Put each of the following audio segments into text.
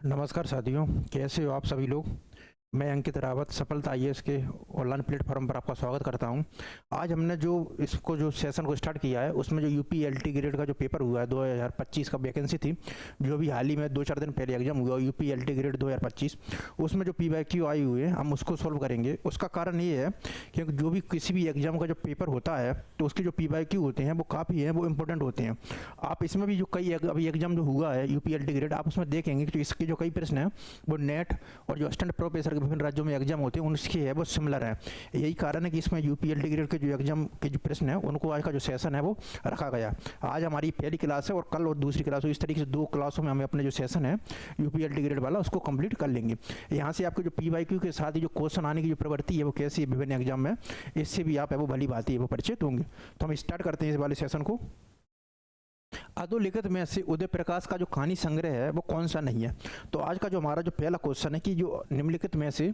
नमस्कार साथियों, कैसे हो आप सभी लोग। मैं अंकित रावत सफलता आईएएस के ऑनलाइन प्लेटफॉर्म पर आपका स्वागत करता हूं। आज हमने जो सेशन को स्टार्ट किया है उसमें जो यूपी एलटी ग्रेड का जो पेपर हुआ है 2025 का वैकेंसी थी, जो भी हाल ही में 2-4 दिन पहले एग्जाम हुआ यूपी एलटी ग्रेड 2025, उसमें जो पीवाईक्यू आई हुई है हम उसको सॉल्व करेंगे। उसका कारण ये है क्योंकि जो भी किसी भी एग्जाम का जो पेपर होता है तो उसके जो पीवाईक्यू होते हैं वो काफ़ी हैं, वो इंपॉर्टेंट होते हैं। आप इसमें भी जो कई अभी एग्जाम जो हुआ है यूपी एलटी ग्रेड, आप उसमें देखेंगे कि इसके जो कई प्रश्न हैं वो नेट और जो असिस्टेंट प्रोफेसर के विभिन्न राज्यों में एग्जाम होते हैं उनके है वो सिमिलर है। यही कारण है कि इसमें यूपीएलटी ग्रेड के जो एग्जाम के जो प्रश्न है उनको आज का जो सेशन है वो रखा गया। आज हमारी पहली क्लास है और कल और दूसरी क्लास, इस तरीके से 2 क्लासों में हमें अपने जो सेशन है यूपीएलटी ग्रेड वाला उसको कंप्लीट कर लेंगे। यहाँ से आपके जो पीवाईक्यू के साथ ही जो क्वेश्चन आने की जो प्रवृत्ति है वो कैसी है विभिन्न एग्जाम में, इससे भी आप है वो भली बात है वो परिचित होंगे। तो हम स्टार्ट करते हैं इस वाले सेशन को। अधोलिखित में से उदय प्रकाश का जो कहानी संग्रह है वो कौन सा नहीं है। तो आज का जो हमारा जो पहला क्वेश्चन है कि जो निम्नलिखित में से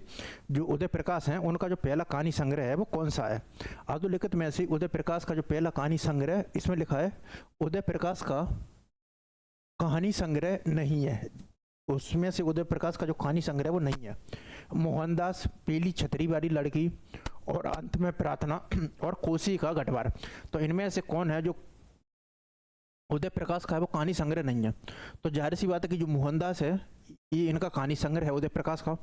जो उदय प्रकाश हैं उनका जो पहला कहानी संग्रह है वो कौन सा है। अधोलिखित में से उदय प्रकाश का जो पहला कहानी संग्रह, इसमें लिखा है उदय प्रकाश का कहानी संग्रह नहीं है। उसमें से उदय प्रकाश का जो कहानी संग्रह वो नहीं है। मोहनदास, पीली छतरी वाली लड़की और अंत में प्रार्थना और कोसी का गठवार, तो इनमें से कौन है जो उदय प्रकाश का है वो कहानी संग्रह नहीं है। तो जाहिर सी बात है कि जो मोहनदास है ये इनका कहानी संग्रह है उदय प्रकाश का।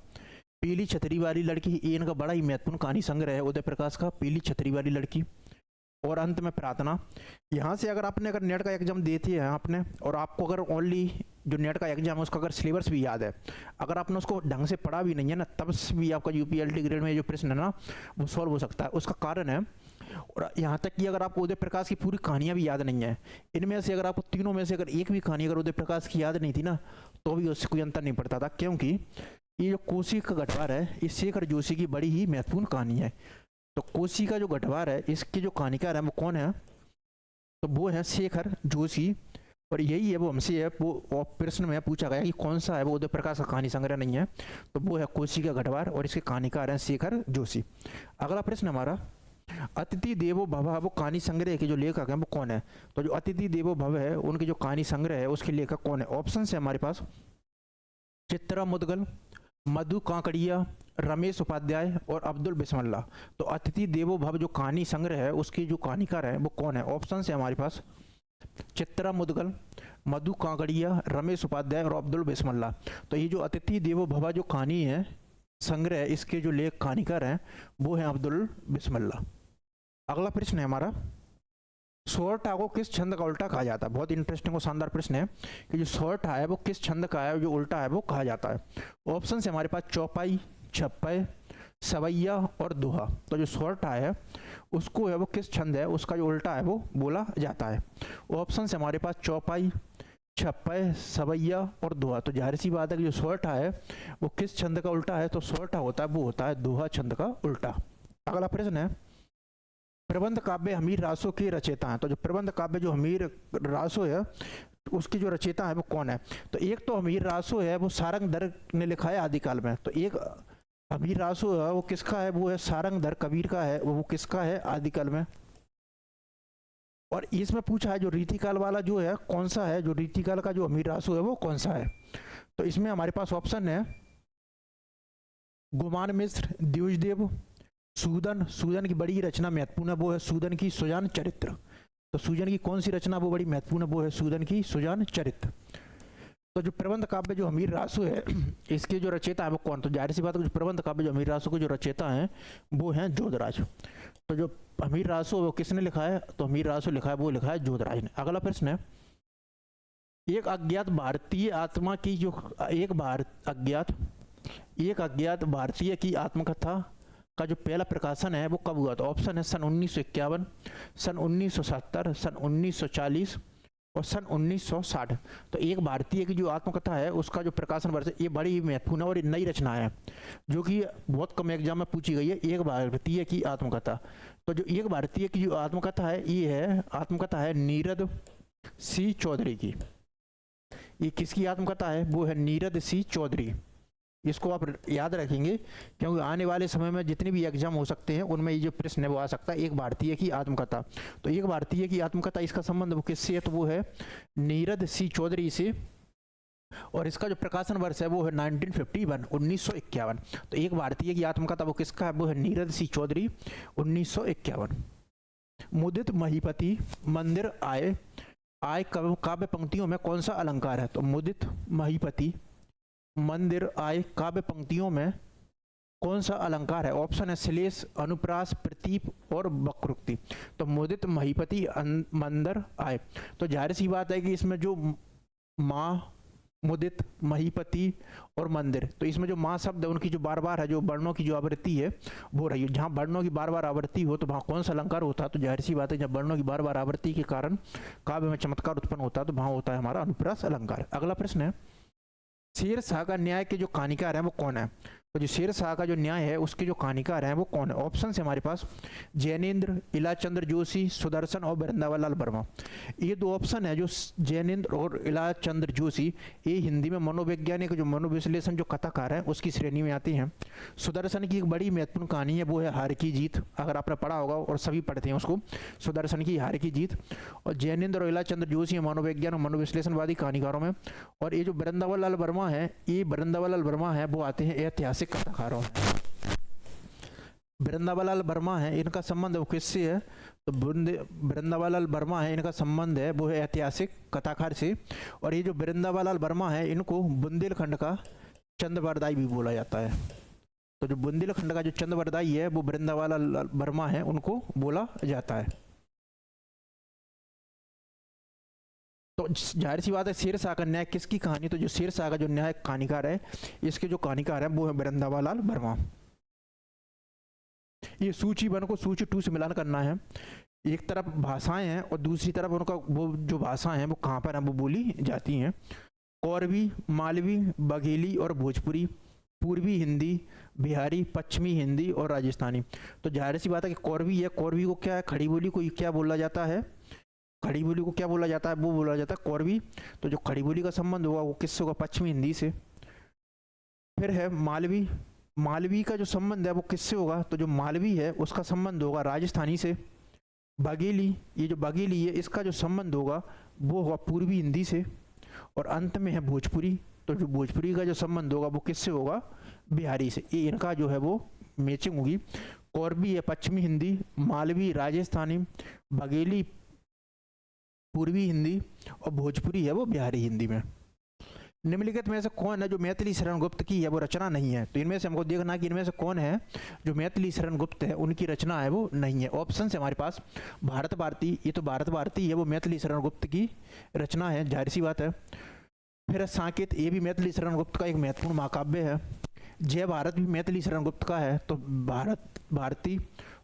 पीली छतरी वाली लड़की ये इनका बड़ा ही महत्वपूर्ण कहानी संग्रह है उदय प्रकाश का, पीली छतरी वाली लड़की और अंत में प्रार्थना। यहाँ से अगर नेट का एग्जाम देती है आपने, और आपको अगर ओनली जो नेट का एग्जाम है उसका अगर सिलेबस भी याद है, अगर आपने उसको ढंग से पढ़ा भी नहीं है ना, तब भी आपका यूपीएलटी ग्रेड में जो प्रश्न है ना वो सॉल्व हो सकता है। उसका कारण है, और यहाँ तक कि अगर आपको उदय प्रकाश की पूरी कहानियाँ भी याद नहीं है, इनमें से अगर आपको तीनों में से अगर एक भी कहानी अगर उदय प्रकाश की याद नहीं थी ना तो भी उससे कोई अंतर नहीं पड़ता था, क्योंकि ये जो कोसी का गठवार है ये शेखर जोशी की बड़ी ही महत्वपूर्ण कहानी है। तो कोसी का जो गठवार है इसके जो कहानीकार है वो कौन है, तो वो है शेखर जोशी। और यही है वो हमसे है वो प्रश्न में पूछा गया कि कौन सा है वो उदय प्रकाश का कहानी संग्रह नहीं है, तो वो है कोसी का गठवार और इसके कहानीकार हैं शेखर जोशी। अगला प्रश्न हमारा, अतिथि देवो भव वो कहानी संग्रह के जो लेखक हैं वो कौन है। तो जो अतिथि देवो भव है उनके जो कहानी संग्रह है उसके लेखक कौन है। ऑप्शन है हमारे पास चित्रा मुदगल, मधु काकड़िया, रमेश उपाध्याय और अब्दुल बिस्मिल्लाह। तो अतिथि देवो भव जो कहानी संग्रह है उसकी जो कहानीकार है वो कौन है। ऑप्शन है हमारे पास चित्रा मुदगल, मधु काकड़िया, रमेश उपाध्याय और अब्दुल बिस्मिल्लाह। तो ये जो अतिथि देवो भव जो कहानी है संग्रह है इसके जो लेख कहानीकार हैं वो है अब्दुल बिस्मिल्लाह। अगला प्रश्न है हमारा, सोरठा को किस छंद का उल्टा कहा जाता है। बहुत इंटरेस्टिंग और शानदार प्रश्न है कि जो सोरठा है वो किस छंद का है, जो उल्टा है वो कहा जाता है। ऑप्शन है हमारे पास चौपाई, छप्पय, सवैया और दोहा। तो जो सोरठा है उसको है वो किस छंद है उसका जो उल्टा है वो बोला जाता है। ऑप्शन है हमारे पास चौपाई, छप्पय, सवैया और दोहा। तो जाहिर सी बात है कि जो सोरठा है वो किस छंद का उल्टा है, तो सोरठा होता है वो होता है दोहा छंद का उल्टा। अगला प्रश्न है, प्रबंध काव्य हमीर रासो के रचयिता हैं। तो जो प्रबंध काव्य जो हमीर रासो है उसकी जो रचयिता है वो कौन है। तो एक तो हमीर रासो है वो सारंगधर ने लिखा है आदिकाल में, तो एक हमीर रासो है वो किसका है, वो है सारंगधर कबीर का है, वो किसका है आदिकाल में। और इसमें पूछा है जो रीतिकाल वाला जो है कौन सा है, जो रीतिकाल का जो हमीर रासो है वो कौन सा है। तो इसमें हमारे पास ऑप्शन है गुमान मिश्र, द्विजदेव, सूदन। सूदन की बड़ी रचना महत्वपूर्ण है वो है सूदन की सुजान चरित्र। तो सूदन की कौन सी रचना वो बड़ी महत्वपूर्ण है, वो है सूदन की सुजान चरित्र। तो जो प्रबंध काव्य जो हमीर रासो है इसके जो रचयिता है वो कौन। तो जाहिर सी बात है जो प्रबंध काव्य जो हमीर रासो के जो रचयिता हैं वो हैं जोधराज। तो जो हमीर रासो वो किसने लिखा है, तो हमीर रासो लिखा है वो लिखा है जोधराज ने। अगला प्रश्न है, एक अज्ञात भारतीय आत्मा की जो एक अज्ञात भारतीय की आत्मकथा का जो पहला प्रकाशन है वो कब हुआ। तो ऑप्शन है सन 1951, सन 1970, सन 1940 और सन 1960। तो एक भारतीय की जो आत्मकथा है उसका जो प्रकाशन वर्ष है ये बड़ी महत्वपूर्ण और नई रचना है जो कि बहुत कम एग्जाम में पूछी गई है, एक भारतीय की आत्मकथा। तो जो एक भारतीय की जो आत्मकथा है ये है आत्मकथा है नीरद सी चौधरी की। ये किसकी आत्मकथा है, वो है नीरद सी चौधरी। इसको आप याद रखेंगे क्योंकि आने वाले समय में जितने भी एग्जाम हो सकते हैं उनमें ये जो प्रश्न है वो आ सकता है, एक भारतीय की आत्मकथा। तो एक भारतीय की आत्मकथा इसका संबंध वो किससे है, तो वो है नीरद सी चौधरी से। और इसका जो प्रकाशन वर्ष है वो है 1951, 1951। तो एक भारतीय की आत्मकथा वो किसका है, वो है नीरज सी चौधरी, 1951। मुदित महीपति मंदिर आय, आय काव्य पंक्तियों में कौन सा अलंकार है, तो मुदित महीपति मंदिर आय काव्य पंक्तियों में कौन सा अलंकार है, ऑप्शन है श्लेष, अनुप्रास, प्रतीप और वक्रोक्ति। तो मुदित महीपति मंदिर आय, तो जाहिर सी बात है कि इसमें जो माँ, मुदित, महीपति और मंदिर, तो इसमें जो माँ शब्द है उनकी जो बार बार है, जो वर्णों की जो आवृत्ति है वो रही है। जहाँ वर्णों की बार बार आवृत्ति हो तो वहाँ कौन सा अलंकार होता है, तो जाहिर सी बात है जब वर्णों की बार बार आवृत्ति के कारण काव्य में चमत्कार उत्पन्न होता है तो वहाँ होता है हमारा अनुप्रास अलंकार। अगला प्रश्न है, शेरशाह का न्याय के जो कहानीकार हैं वो कौन है, तो जो शेरशाह का जो न्याय है उसके जो कहानीकार हैं वो कौन है, ऑप्शन है हमारे पास जैनेन्द्र, इलाचंद्र जोशी, सुदर्शन और वृंदावनलाल वर्मा। ये दो ऑप्शन है जो जैनेन्द्र और इलाचंद्र जोशी, ये हिंदी में मनोवैज्ञानिक जो मनोविश्लेषण जो कथाकार है उसकी श्रेणी में आती हैं। सुदर्शन की एक बड़ी महत्वपूर्ण कहानी है वो है हार की जीत, अगर आपने पढ़ा होगा और सभी पढ़ते हैं उसको, सुदर्शन की हार की जीत। और जैनेन्द्र और इलाचंद्र जोशी मनोवैज्ञानिक मनोविश्लेषणवादी कहानीकारों में। और ये जो वृंदावनलाल वर्मा है, ये वृंदावनलाल वर्मा है वो आते हैं ऐतिहासिक कथाकारों में। वृंदावनलाल वर्मा है, इनका संबंध वो किससे है, तो वृंदावनलाल वर्मा है, इनका संबंध है वो है ऐतिहासिक कथाकार से। और ये जो वृंदावनलाल वर्मा है इनको बुंदेलखंड का चंद्रवरदाई भी बोला जाता है। तो जो बुंदेलखंड का जो चंद्रवरदाई है वो वृंदावनलाल वर्मा है, उनको बोला जाता है। तो जाहिर सी बात है शेरशाह का न्याय किसकी कहानी, तो जो शेरशाह का जो न्याय कहानीकार है इसके जो कहानीकार है वो है वृंदावनलाल वर्मा। ये सूची 1 को सूची 2 से मिलान करना है। एक तरफ भाषाएं हैं और दूसरी तरफ उनका वो जो भाषाएं हैं वो कहाँ पर हैं वो बोली जाती हैं। कौरवी, मालवी, बघेली और भोजपुरी, पूर्वी हिंदी, बिहारी, पश्चिमी हिंदी और राजस्थानी। तो जाहिर सी बात है कि कौरवी है, कौरवी को क्या है, खड़ी बोली को क्या बोला जाता है, खड़ी बोली को क्या बोला जाता है, वो बोला जाता है कौरवी। तो जो खड़ी बोली का संबंध होगा वो किससे होगा, पश्चिमी हिंदी से। फिर है मालवी, मालवी का जो संबंध है वो किससे होगा, तो जो मालवी है उसका संबंध होगा राजस्थानी से। बघेली, ये जो बघेली है इसका जो संबंध होगा वो होगा पूर्वी हिंदी से। और अंत में है भोजपुरी, तो जो भोजपुरी का जो संबंध होगा वो किससे होगा, बिहारी से। ये इनका जो है वो मैचिंग होगी। कौरवी है पश्चिमी हिंदी, मालवी राजस्थानी, बघेली पूर्वी हिंदी और भोजपुरी है वो बिहारी हिंदी में। निम्नलिखित में से कौन है जो मैथिली शरण गुप्त की है वो रचना नहीं है, तो इनमें से हमको देखना कि इनमें से कौन है जो मैथिली शरण गुप्त है उनकी रचना है वो नहीं है। ऑप्शन है हमारे पास भारत भारती, ये तो भारत भारती है वो मैथिली शरण गुप्त की रचना है, जाहिर सी बात है। फिर साकेत, ये भी मैथिली शरण गुप्त का एक महत्वपूर्ण महाकाव्य है। जय भारत भी मैथिली शरण गुप्त का है, तो भारत भारती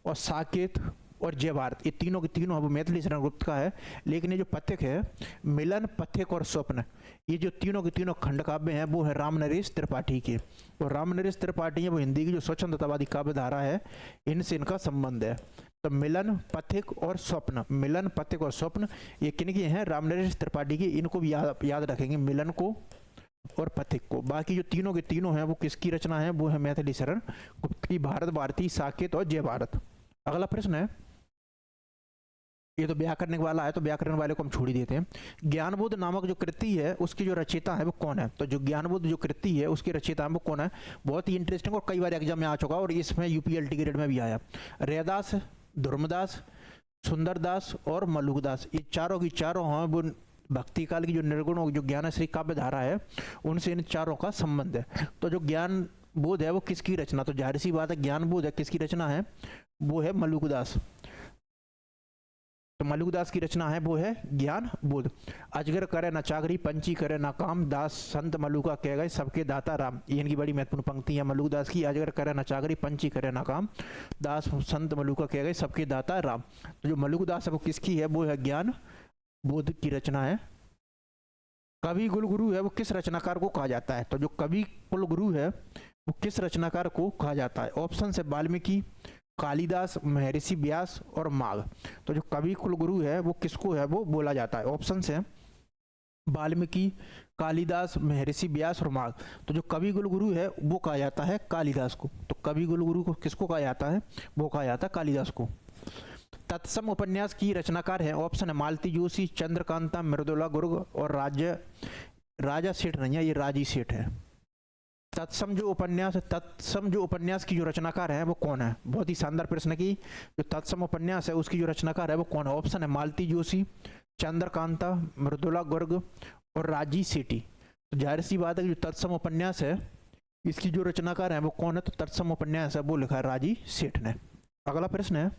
और साकेत और जय भारत ये तीनों के तीनों वो मैथिली शरण गुप्त का है। लेकिन ये जो पथिक है, मिलन, पथिक और स्वप्न, ये जो तीनों के तीनों खंड काव्य हैं वो है रामनरेश त्रिपाठी के। और रामनरेश त्रिपाठी है वो हिंदी की जो स्वतंत्रतावादी काव्य धारा है इनसे इनका संबंध है। तो मिलन, पथिक और स्वप्न, मिलन, पथिक और स्वप्न ये किनके हैं, रामनरेश त्रिपाठी के। इनको भी याद रखेंगे, मिलन को और पथिक को। बाकी जो तीनों के तीनों हैं वो किसकी रचना है, वो है मैथिली शरण गुप्त की, भारत भारती, साकेत और जय भारत। अगला प्रश्न है, ये तो व्याकरण वाला है तो व्याकरण वाले को हम छोड़ ही देते हैं। ज्ञानबोध नामक जो कृति है उसकी जो रचयिता है वो कौन है, तो जो ज्ञानबोध जो कृति है उसकी रचयिता है वो कौन है, बहुत ही इंटरेस्टिंग और कई बार एग्जाम में आ चुका और इसमें यूपीएलटी ग्रेड में भी आया। रैदास, धर्मदास, सुंदरदास और मलुकदास, ये चारों की चारों हैं वो भक्ति काल की जो निर्गुण जो ज्ञानश्री काव्य धारा है उनसे इन चारों का संबंध है। तो जो ज्ञान बोध है वो किसकी रचना, तो जाहिर सी बात है ज्ञान बोध है किसकी रचना है, वो है मलुकदास। तो मलुकदास की रचना है वो है ज्ञान बोध। अजगर करे न चाकरी, पंची करे न काम, दास संत मलुका कह गए सबके दाता राम, ये इनकी बड़ी महत्वपूर्ण पंक्ति है मलुकदास की। अजगर करे न चाकरी, पंची करे न काम, दास संत मलुका कह गए सबके दाता राम। तो जो मलुकदास है वो किसकी है, वो है ज्ञान बोध की रचना है। कवि कुलगुरु है वो किस रचनाकार को कहा जाता है, तो जो कवि कुलगुरु है वो किस रचनाकार को कहा जाता है। ऑप्शन है वाल्मीकि, कालिदास, महर्षि व्यास और माघ। तो जो कवि कुलगुरु है वो किसको है वो बोला जाता है। ऑप्शन है वाल्मीकि, कालिदास, महर्षि व्यास और माघ। तो जो कवि कुलगुरु है वो कहा जाता है कालिदास को। तो कवि कुलगुरु को किसको कहा जाता है, वो कहा जाता है कालिदास को। तत्सम उपन्यास की रचनाकार है, ऑप्शन है मालती जोशी, चंद्रकांता, मृदुला गुर्ग और राजा सेठ नहीं है, ये राजी सेठ है। तत्सम जो उपन्यास है, तत्सम जो उपन्यास की जो रचनाकार है वो कौन है? बहुत ही शानदार प्रश्न की, जो तत्सम उपन्यास है उसकी जो रचनाकार है वो कौन है? ऑप्शन है मालती जोशी, चंद्रकांता, मृदुला गर्ग और राजी सेठी। तो जाहिर सी बात है कि जो तत्सम उपन्यास है इसकी जो रचनाकार है वो कौन है? तो तत्सम उपन्यास है वो लिखा है राजी सेठ ने। अगला प्रश्न है,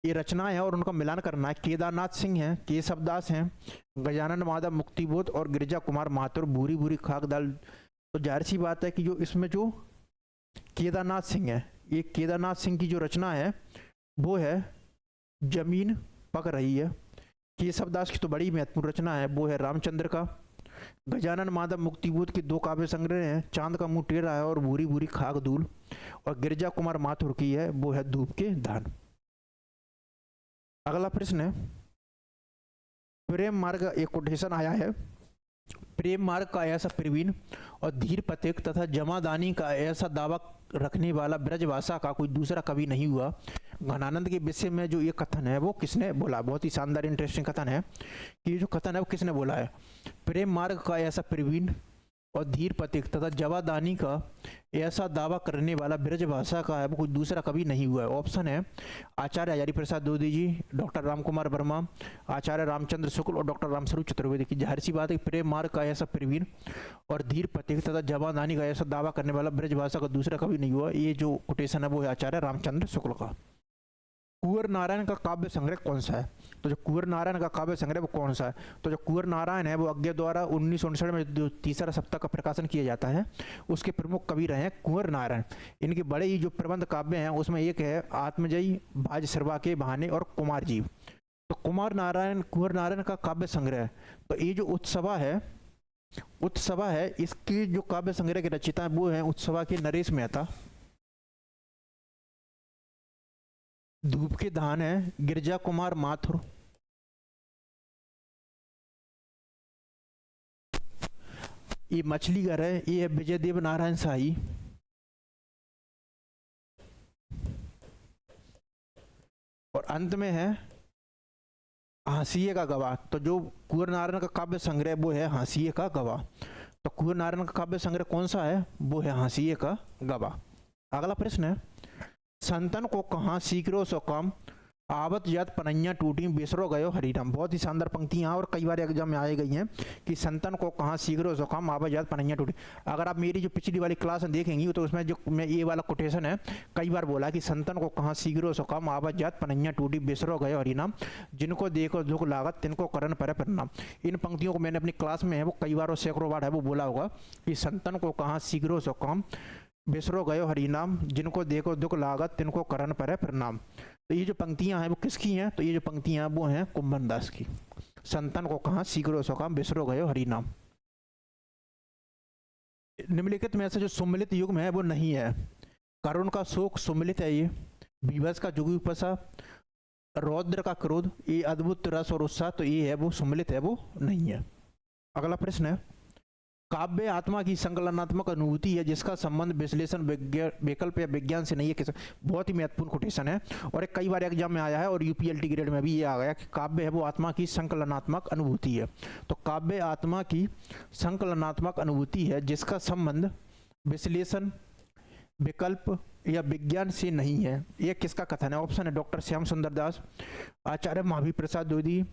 ये रचना है और उनका मिलान करना है। केदारनाथ सिंह हैं, केशवदास हैं, गजानन माधव मुक्तिबोध और गिरिजा कुमार माथुर भूरी भूरी खाक दाल। तो जाहिर सी बात है कि जो इसमें जो केदारनाथ सिंह है, ये केदारनाथ सिंह की जो रचना है वो है जमीन पक रही है। केशवदास की तो बड़ी महत्वपूर्ण रचना है, वो है रामचंद्र का। गजानन माधव मुक्तिबोध के दो काव्य संग्रह हैं, चांद का मुंह टेढ़ा है और भूरी भूरी खाक धूल। और गिरिजा कुमार माथुर की है वो है धूप के धान। अगला प्रश्न है, प्रेम मार्ग एक कोटेशन आया है। प्रेम मार्ग का ऐसा प्रवीण और धीर पथिक तथा जमादानी का ऐसा दावा रखने वाला ब्रजभाषा का कोई दूसरा कवि नहीं हुआ। घनानंद के विषय में जो ये कथन है वो किसने बोला? बहुत ही शानदार इंटरेस्टिंग कथन है कि ये जो कथन है वो किसने बोला है? प्रेम मार्ग का ऐसा प्रवीण और धीर पथिक तथा जवादानी का ऐसा दावा करने वाला ब्रजभाषा का है वो कोई दूसरा कवि नहीं हुआ है। ऑप्शन है आचार्य हजारी प्रसाद द्विवेदी जी, डॉक्टर राम कुमार वर्मा, आचार्य रामचंद्र शुक्ल और डॉक्टर रामस्वरूप चतुर्वेदी की। जाहिर सी बात है प्रेम मार्ग का ऐसा प्रवीण और धीर पथिक तथा जवादानी का ऐसा दावा करने वाला ब्रजभाषा का दूसरा कवि नहीं हुआ। ये जो कोटेशन है वो है आचार्य रामचंद्र शुक्ल का। कुंवर नारायण का काव्य संग्रह कौन सा है? तो जो कुंवर नारायण का काव्य संग्रह वो कौन सा है? तो जो कुंवर नारायण है वो अज्ञे द्वारा 1959 में जो तीसरा सप्ताह का प्रकाशन किया जाता है उसके प्रमुख कवि रहे हैं कुंवर नारायण। इनके बड़े ही जो प्रबंध काव्य हैं उसमें एक है आत्मजयी, भाज सर्वा के बहाने और कुमार जीव। तो कुंवर नारायण का काव्य संग्रह, तो ये जो उत्सवा है इसकी जो काव्य संग्रह के रचयिता है वो है उत्सवा के नरेश मेहता। धूप के धान है गिरिजा कुमार माथुर। ये मछली घर है, ये है विजय देव नारायण शाही। और अंत में है हाशिए का गवाह। तो जो कुंवर नारायण का काव्य संग्रह वो है हाशिए का गवाह। तो कुंवर नारायण का काव्य संग्रह कौन सा है? वो है हाशिए का गवाह। अगला प्रश्न है, संतन को कहाँ सीकरो सो काम आवत जात पनैया टूटी बेसरो गयो हरिराम। बहुत ही शानदार पंक्तियाँ और कई बार एग्जाम में आई गई हैं कि संतन को कहाँ सीकरो सो काम आवत जात पनैया टूटी। अगर आप मेरी जो पिछली वाली क्लास देखेंगी तो उसमें जो मैं ये वाला कोटेशन है कई बार बोला कि संतन को कहाँ सीकरो सो काम आवत जात पनैया टूटी बेसरो गयो हरिनाम, जिनको देखो दुख लागत तिनको करन परे परिणाम। इन पंक्तियों को मैंने अपनी क्लास में है वो कई बार और सैकड़ों बार है वो बोला होगा कि संतन को कहाँ सीकरो सो काम बेसरो गयो हरिनाम, जिनको देखो दुख लागत तिनको करन परे प्रणाम। तो ये जो पंक्तियां हैं वो किसकी हैं? तो ये जो पंक्तियां वो हैं कुंभन दास की। संतन को कहाँ सीकरो सो काम बेसरो गयो हरिनाम। निम्नलिखित में से जो सुमिलित युग्म है वो नहीं है। करुण का शोक सुमिलित है, ये बीभत्स का जुगुप्सा, रौद्र का क्रोध, ये अद्भुत रस और उत्साह, तो ये है वो सुमिलित है वो नहीं है। अगला प्रश्न है, काव्य आत्मा की संकलनात्मक अनुभूति है जिसका संबंध विश्लेषण विकल्प या विज्ञान से नहीं है। बहुत ही महत्वपूर्ण कोटेशन है और कई बार एग्जाम में आया है और यूपीएलटी ग्रेड में भी ये आ गया कि काव्य है वो आत्मा की संकलनात्मक अनुभूति है। तो काव्य आत्मा की संकलनात्मक अनुभूति है जिसका संबंध विश्लेषण विकल्प या विज्ञान से नहीं है। यह किसका कथन है? ऑप्शन है डॉक्टर श्याम सुंदर दास, आचार्य महावीर प्रसाद द्विवेदी,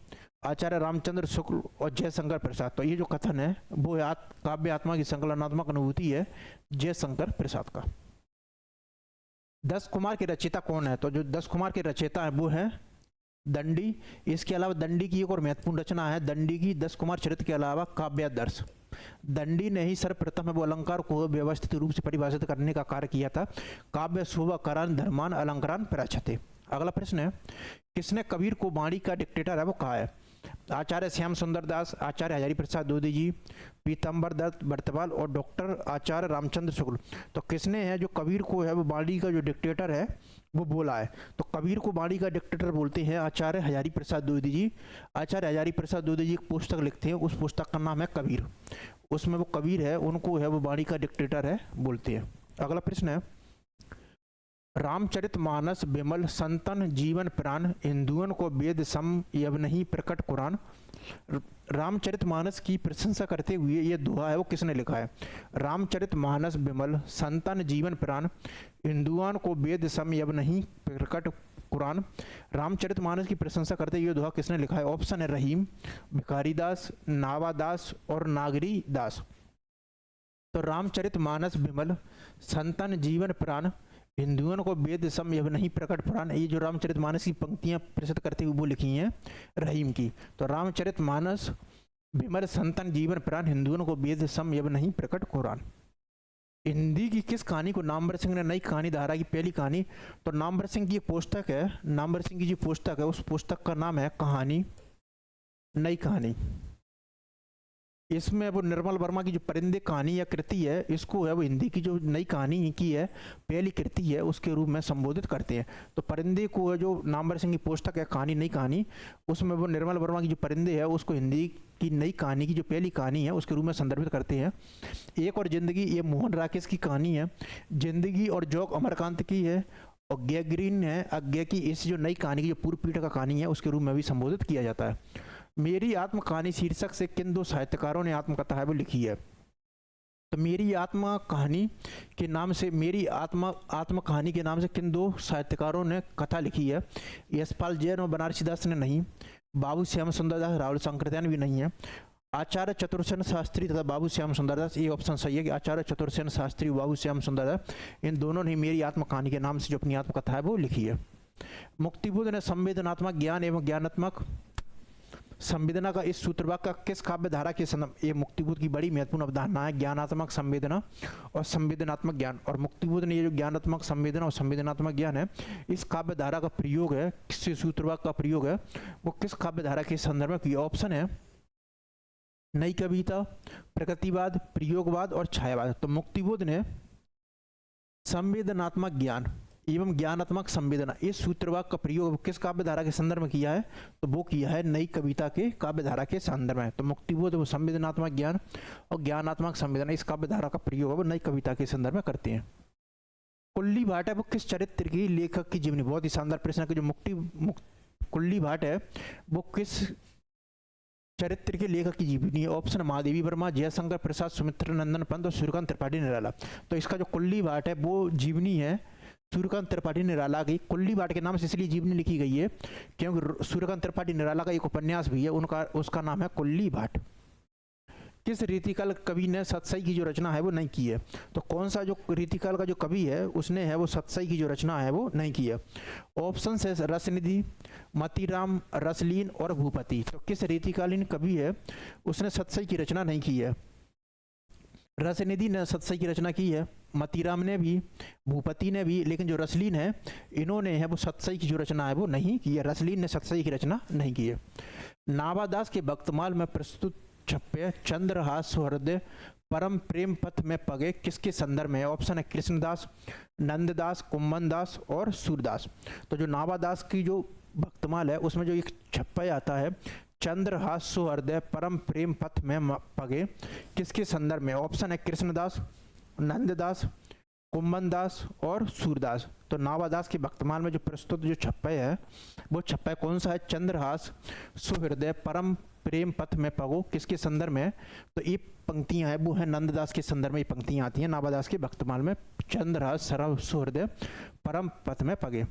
आचार्य रामचंद्र शुक्ल और जयशंकर प्रसाद। तो ये जो कथन है वो काव्य आत्मा की संकलनात्मक अनुभूति है जयशंकर प्रसाद का। 10 कुमार के रचयिता कौन है? तो जो 10 कुमार के रचयिता है वो है दंडी। इसके अलावा दंडी की एक और महत्वपूर्ण रचना है दंडी की 10 कुमार चरित्र के अलावा काव्यादर्श। दंडी ने ही सर्वप्रथम वो अलंकार को व्यवस्थित रूप से परिभाषित करने का कार्य किया था। काव्य शोभा करान धर्मान अलंकारान प्रचते। अगला प्रश्न है, किसने कबीर को वाणी का डिक्टेटर है वो कहा है? आचार्य श्याम सुंदर दास, आचार्य हजारी प्रसाद द्विवेदी जी, पीतम्बर दत्त बर्तवाल और डॉक्टर आचार्य रामचंद्र शुक्ल। तो किसने है जो कबीर को है वो वाणी का जो डिक्टेटर है वो बोला है? तो कबीर को वाणी का डिक्टेटर बोलते हैं आचार्य हजारी प्रसाद द्विवेदी जी। आचार्य हजारी प्रसाद द्विवेदी जी एक पुस्तक लिखते हैं, उस पुस्तक का नाम है कबीर। उसमें वो कबीर है उनको है वो वाणी का डिक्टेटर है बोलते हैं। अगला प्रश्न है, रामचरित मानस विमल संतन जीवन प्राण हिंदुओं को वेद सम यव नहीं प्रकट कुरान। रामचरितमानस की प्रशंसा करते हुए ये दोहा है वो किसने लिखा है? रामचरितमानस बिमल संतन जीवन प्राण, हिंदुआन को वेद सम यब नहीं प्रकट कुरान। रामचरितमानस की प्रशंसा करते हुए दोहा किसने लिखा है? ऑप्शन है रहीम, भिखारीदास, नावादास और नागरी दास। तो रामचरितमानस बिमल संतन जीवन प्राण, हिंदुओं को वेद सम यब नहीं प्रकट पुराण। ये जो रामचरितमानस की पंक्तियां प्रस्तुत करते हुए वो लिखी हैं रहीम की। तो रामचरितमानस बिमल संतन जीवन प्राण, हिंदुओं को वेद सम यब नहीं प्रकट कुरान। हिंदी की किस कहानी को नामवर सिंह ने नई कहानी धारा की पहली कहानी? तो नामवर सिंह की एक पुस्तक है, नामवर सिंह की जो पुस्तक है उस पुस्तक का नाम है कहानी नई कहानी। इसमें वो निर्मल वर्मा की जो परिंदे कहानी या कृति है इसको है वो हिंदी की जो नई कहानी की है पहली कृति है उसके रूप में संबोधित करते हैं। तो परिंदे को है जो नामवर सिंह की पुस्तक है कहानी नई कहानी, उसमें वो निर्मल वर्मा की जो परिंदे है उसको हिंदी की नई कहानी की जो पहली कहानी है उसके रूप में संदर्भित करते हैं। एक और जिंदगी ये मोहन राकेश की कहानी है। जिंदगी और जोक अमरकांत की है। और गैग्रीन है अज्ञा की। इस जो नई कहानी की जो पूर्व पीढ़ी का कहानी है उसके रूप में भी संबोधित किया जाता है। मेरी आत्म कहानी शीर्षक से किन दो साहित्यकारों ने आत्मकथा है वो लिखी है? तो मेरी आत्मा कहानी के नाम से, मेरी आत्म कहानी के नाम से किन दो साहित्यकारों ने कथा लिखी है? यशपाल जैन और बनारसी दास ने नहीं, बाबू श्याम सुंदर दास, राहुल शंकरदयाल भी नहीं है। आचार्य चतुर्सेन शास्त्री तथा बाबू श्याम सुंदर दास, ये ऑप्शन सही है कि आचार्य चतुर्सेन शास्त्री बाबू श्याम सुंदर दास इन दोनों ने मेरी आत्म कहानी के नाम से जो अपनी आत्मकथा है वो लिखी है। मुक्तिबोध ने संवेदनात्मक ज्ञान एवं ज्ञानात्मक संवेदना का इस सूत्रवाक्य का किस काव्य धारा के संदर्भ? ये मुक्तिबोध की बड़ी महत्वपूर्ण अवधारणा है, ज्ञानात्मक संवेदना और संवेदनात्मक ज्ञान। और मुक्तिबोध ने ये जो ज्ञानात्मक संवेदना और संवेदनात्मक ज्ञान है इस काव्य धारा का प्रयोग है, किस सूत्रवाक्य का प्रयोग है वो किस काव्य धारा के संदर्भ में किया? ऑप्शन है नई कविता, प्रकृतिवाद, प्रयोगवाद और छायावाद। तो मुक्तिबोध ने संवेदनात्मक ज्ञान एवं ज्ञानात्मक संवेदना इस सूत्रवाक्य का प्रयोग किस काव्य धारा के संदर्भ में किया है? तो वो किया है नई कविता के काव्य धारा के संदर्भ में। तो मुक्तिबोध वो संवेदनात्मक ज्ञान और ज्ञानात्मक संवेदना इस काव्य धारा का प्रयोग है वो नई कविता के संदर्भ में करते हैं। कुल्ली भाट है वो किस चरित्र की लेखक की जीवनी? बहुत ही शानदार प्रश्न है। जो कुल्ली भाट है वो किस चरित्र के लेखक की जीवनी है? ऑप्शन महादेवी वर्मा, जयशंकर प्रसाद, सुमित्र नंदन पंत और सूर्यकांत त्रिपाठी निराला। तो इसका जो कुल्ली भाट है वो जीवनी है सूर्यकांत त्रिपाठी निराला की। कुल्ली भाट के नाम से इसलिए जीवनी लिखी गई है क्योंकि सूर्यकांत त्रिपाठी निराला का एक उपन्यास भी है उनका, उसका नाम है कुल्ली भाट। किस रीतिकाल कवि ने सतसई की जो रचना है वो नहीं की है? तो कौन सा जो रीतिकाल का जो कवि है उसने है वो सतसई की जो रचना है वो नहीं की है? ऑप्शन है रसनिधि, मतीराम, रसलीन और भूपति। तो किस रीतिकालीन कवि है उसने सतसई की रचना नहीं की है? रसनिधि ने सतसई की रचना की है, मतीराम ने भी, भूपति ने भी, लेकिन जो रसलीन है इन्होंने है वो सतसई की जो रचना है वो नहीं की है। रसलीन ने सतसई की रचना नहीं की है। नावादास के भक्तमाल में प्रस्तुत छप्पे चंद्रहास सुहृदय परम प्रेम पथ में पगे किसके संदर्भ में है? ऑप्शन है कृष्णदास, नंददास, कुम्भनदास और सूरदास। तो जो नावादास की जो भक्तमाल है उसमें जो एक छप्पा आता है चंद्रहास सुहृदय परम प्रेम पथ में पगे किसके संदर्भ में? ऑप्शन है कृष्णदास, नंददास, कुम्भनदास और सूरदास। तो नावादास के भक्तमाल में जो प्रस्तुत जो छप्पा है वो छप्पा कौन सा है? चंद्रहास सुहृदय परम प्रेम पथ में पगो किसके संदर्भ में? तो ये पंक्तियां हैं वो है नंददास के संदर्भ में ये पंक्तियां आती हैं नावादास के भक्तमाल में, चंद्रहास सरव सुहृदय परम पथ में पगे।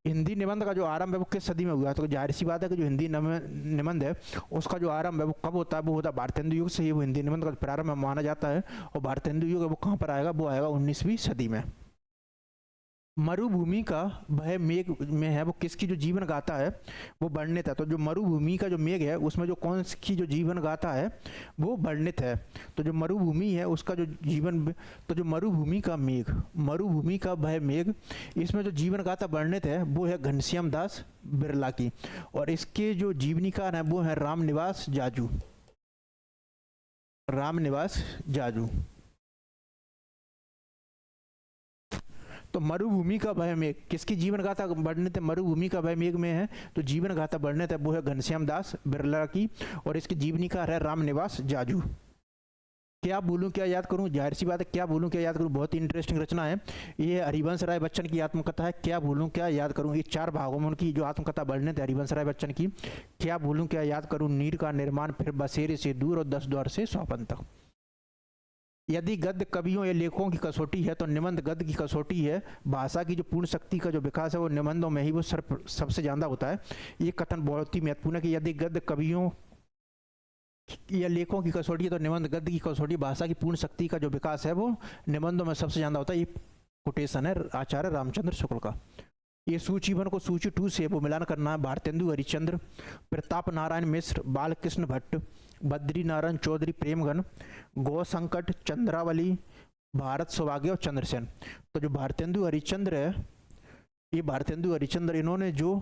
हिंदी निबंध का जो आरंभ है वो किस सदी में हुआ? तो जाहिर सी बात है कि जो हिंदी निबंध है उसका जो आरंभ है वो कब होता है? वो होता है भारतेंदु युग से ही वो हिंदी निबंध का प्रारंभ माना जाता है। और भारतेंदु युग है वो कहाँ पर आएगा? वो आएगा 19वीं सदी में। मरुभूमि का वह मेघ में है वो किसकी जो जीवन गाथा है वो वर्णित है? तो जो मरुभूमि का जो मेघ है उसमें जो कौन की जो जीवन गाथा है वो वर्णित है। तो जो मरुभूमि है उसका जो जीवन, तो जो मरुभूमि का मेघ, मरुभूमि का वह मेघ इसमें जो जीवन गाथा वर्णित है वो है घनश्याम दास बिरला की। और इसके जो जीवनीकार है वो है रामनिवास जाजू, रामनिवास जाजू। तो मरुभूमि का भय मेघ किसकी जीवन गाथा वर्णित है? मरुभूमि का भय मेघ में है तो जीवन गाथा वर्णित है वो है घनश्याम दास बिरला की। और इसके जीवनीकार है रामनिवास जाजू। क्या बोलूं क्या याद करूं, जाहिर सी बात है क्या बोलूं क्या याद करूं, बहुत ही इंटरेस्टिंग रचना है। ये हरिवंश राय बच्चन की आत्मकथा है, क्या बोलूं क्या याद करूं। ये 4 भागों में उनकी जो आत्मकथा वर्णित है हरिवंश राय बच्चन की। क्या बोलूं क्या याद करूं, नीर का निर्माण, फिर बसेरे से दूर और 10 द्वार से सौपन तक। यदि गद्य कवियों या लेखकों की कसौटी है तो निबंध गद्य की कसौटी है। भाषा की जो पूर्ण शक्ति का जो विकास है वो निबंधों में ही वो सबसे ज़्यादा होता है। ये कथन बहुत ही महत्वपूर्ण है कि यदि गद्य कवियों या लेखों की कसौटी है तो निबंध गद्य की कसौटी, भाषा की पूर्ण शक्ति का जो विकास है वो निबंधों में सबसे ज़्यादा होता है। ये कोटेशन है आचार्य रामचंद्र शुक्ल का। ये सूची 1 को सूची 2 से वो मिलान करना है। भारतेंदु हरिश्चंद्र, प्रताप नारायण मिश्र, बालकृष्ण भट्ट, बद्री नारायण चौधरी प्रेमगन, गौ संकट, चंद्रावली, भारत सौभाग्य और चंद्रसेन। तो जो भारतेंदु हरिश्चंद्र है, ये भारतेंदु हरिश्चंद्र इन्होंने जो